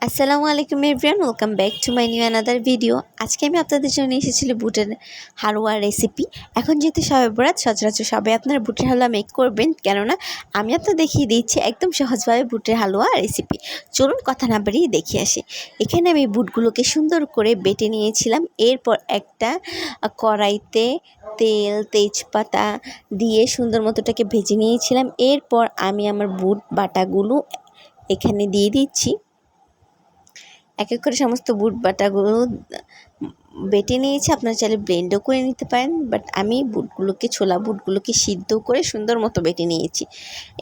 আসসালামু আলাইকুম everyone, welcome back to my new another video. আজকে আমি আপনাদের জন্য এসেছিলাম বুটের হালুয়া রেসিপি। এখন যেহেতু শবে বরাত, সচরাচর সবাই আপনারা বুটের হালুয়া মেক করবেন, কেননা আমি আপনাদের দেখিয়ে দিচ্ছি একদম সহজভাবে বুটের হালুয়া রেসিপি। চলুন কথা না বাড়িয়ে দেখে আসি। এখানে আমি বুটগুলোকে সুন্দর করে বেটে নিয়েছিলাম। এরপর একটা কড়াইতে তেল তেজপাতা দিয়ে সুন্দর মতোটাকে ভেজে নিয়েছিলাম। এরপর আমি আমার বুট বাটাগুলো এখানে দিয়ে দিচ্ছি। এক এক করে সমস্ত বুট বাটাগুলো বেটে নিয়েছি। আপনারা চাইলে ব্লেন্ডও করে নিতে পারেন, বাট আমি ছোলা বুটগুলোকে সিদ্ধ করে সুন্দর মতো বেটে নিয়েছি।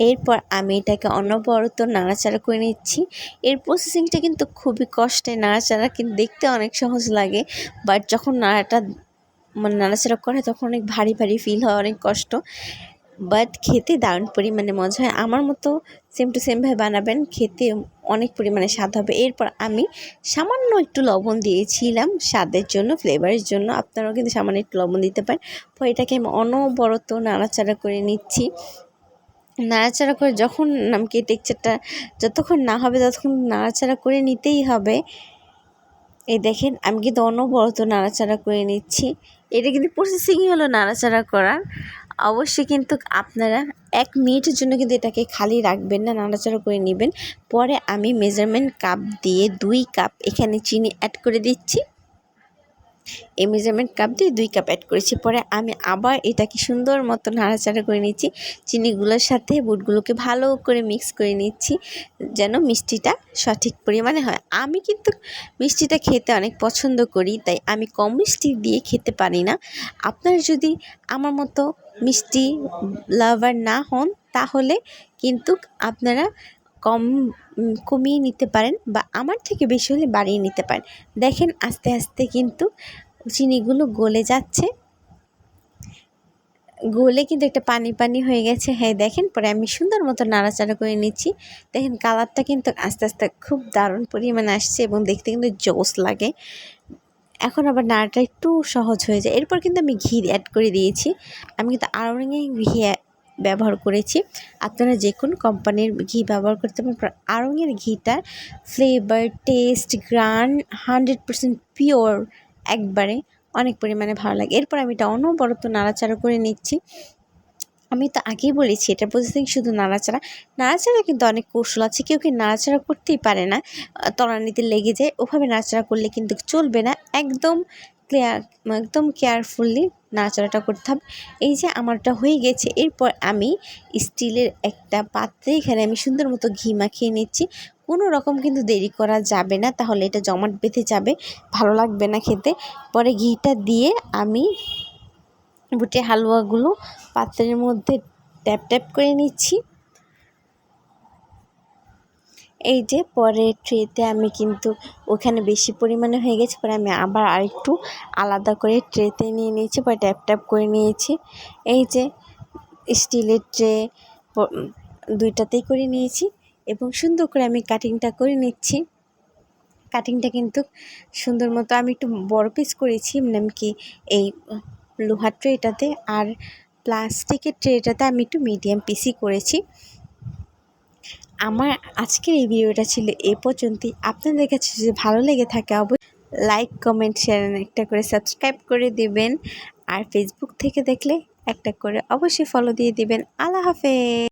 এরপর আমি এটাকে অনবরত নাড়াচাড়া করে নিচ্ছি। এর প্রসেসিংটা কিন্তু খুবই কষ্টের। নাড়াচাড়া কিন্তু দেখতে অনেক সহজ লাগে, বাট যখন নাড়াচাড়া করে তখন অনেক ভারী ভারী ফিল হয়, অনেক কষ্ট, বাট খেতে দারুণ পরিমাণে মজা হয়। আমার মতো সেম টু সেমভাবে বানাবেন, খেতে অনেক পরিমাণে স্বাদ হবে। এরপর আমি সামান্য একটু লবণ দিয়েছিলাম স্বাদের জন্য, ফ্লেভারের জন্য। আপনারাও কিন্তু সামান্য একটু লবণ দিতে পারেন। পরে এটাকে আমি অনবরত নাড়াচাড়া করে নিচ্ছি। নাড়াচাড়া করে যখন আমাকে টেক্সচারটা যতক্ষণ না হবে ততক্ষণ নাড়াচাড়া করে নিতেই হবে। এই দেখেন আমি কিন্তু অনবরত নাড়াচাড়া করে নিচ্ছি। এটা কিন্তু প্রসেসিংই হলো নাড়াচাড়া করার। অবশ্যই কিন্তু আপনারা 1 মিনিটের জন্য কিন্তু এটাকে খালি রাখবেন না, নাড়াচাড়া করে নেবেন। পরে আমি মেজারমেন্ট কাপ দিয়ে 2 কাপ এখানে চিনি অ্যাড করে দিচ্ছি। এই মেজারমেন্ট কাপ দিয়ে 2 কাপ অ্যাড করেছি। পরে আমি আবার এটাকে সুন্দর মতো নাড়াচাড়া করে নিচ্ছি। চিনিগুলোর সাথে বুটগুলোকে ভালো করে মিক্স করে নিচ্ছি, যেন মিষ্টিটা সঠিক পরিমাণে হয়। আমি কিন্তু মিষ্টিটা খেতে অনেক পছন্দ করি, তাই আমি কম মিষ্টি দিয়ে খেতে পারি না। আপনারা যদি আমার মতো মিষ্টি লাভার না হন, তাহলে কিন্তু আপনারা কমিয়ে নিতে পারেন, বা আমার থেকে বেশি হলে বাড়িয়ে নিতে পারেন। দেখেন আস্তে আস্তে কিন্তু চিনিগুলো গলে যাচ্ছে, গলে কিন্তু একটা পানি পানি হয়ে গেছে। হ্যাঁ দেখেন, পরে আমি সুন্দর মতো নাড়াচাড়া করে নিচ্ছি। দেখেন কালারটা কিন্তু আস্তে আস্তে খুব দারুণ পরিমাণে আসছে এবং দেখতে কিন্তু জোস লাগে। এখন আবার নাড়াটা একটু সহজ হয়ে যায়। এরপর কিন্তু আমি ঘি অ্যাড করে দিয়েছি। আমি কিন্তু আড়ঙের ঘি ব্যবহার করেছি। আপনারা যে কোনো কোম্পানির ঘি ব্যবহার করতে পারেন। আড়ঙের ঘিটার ফ্লেভার, টেস্ট, গ্রান 100% পিওর, একবারে অনেক পরিমাণে ভালো লাগে। এরপর আমি এটা অনবরত নাড়াচাড়া করে নিচ্ছি। আমি তো আগেই বলেছি এটা প্রসেসিং শুধু নাড়াচাড়া কিন্তু অনেক কৌশল আছে। কেউ নাড়াচাড়া করতেই পারে না, তলানিতে লেগে যায়। ওভাবে নাড়াচাড়া করলে কিন্তু চলবে না। একদম কেয়ারফুলি নাড়াচাড়াটা করতে হবে। এই যে আমারটা হয়ে গেছে। এরপর আমি স্টিলের একটা পাত্রে এখানে আমি সুন্দর মতো ঘি মাখিয়ে নিচ্ছি। কোনো রকম কিন্তু দেরি করা যাবে না, তাহলে এটা জমাট বেঁধে যাবে, ভালো লাগবে না খেতে। পরে ঘিটা দিয়ে আমি বুটের হালুয়াগুলো পাত্রের মধ্যে ট্যাপ ট্যাপ করে নিচ্ছি। এই যে পরে ট্রেতে আমি কিন্তু ওখানে বেশি পরিমাণে হয়ে গেছে, পরে আমি আবার আরেকটু আলাদা করে ট্রেতে নিয়ে নিয়েছি, পরে ট্যাপ ট্যাপ করে নিয়েছি। এই যে স্টিলের ট্রে দুইটাতেই করে নিয়েছি এবং সুন্দর করে আমি কাটিংটা করে নিচ্ছি। কাটিংটা কিন্তু সুন্দর মতো আমি একটু বড় পিস করেছি, মানে কি এই লোহার ট্রেটাতে, আর প্লাস্টিকের ট্রেটাতে আমি একটু মিডিয়াম পিসই করেছি। আমার আজকের এই ভিডিওটা ছিল এ পর্যন্তই। আপনাদের কাছে যদি ভালো লেগে থাকে অবশ্যই লাইক, কমেন্ট, শেয়ার, একটা করে সাবস্ক্রাইব করে দিবেন। আর ফেসবুক থেকে দেখলে একটা করে অবশ্যই ফলো দিয়ে দিবেন। আল্লাহ হাফেজ।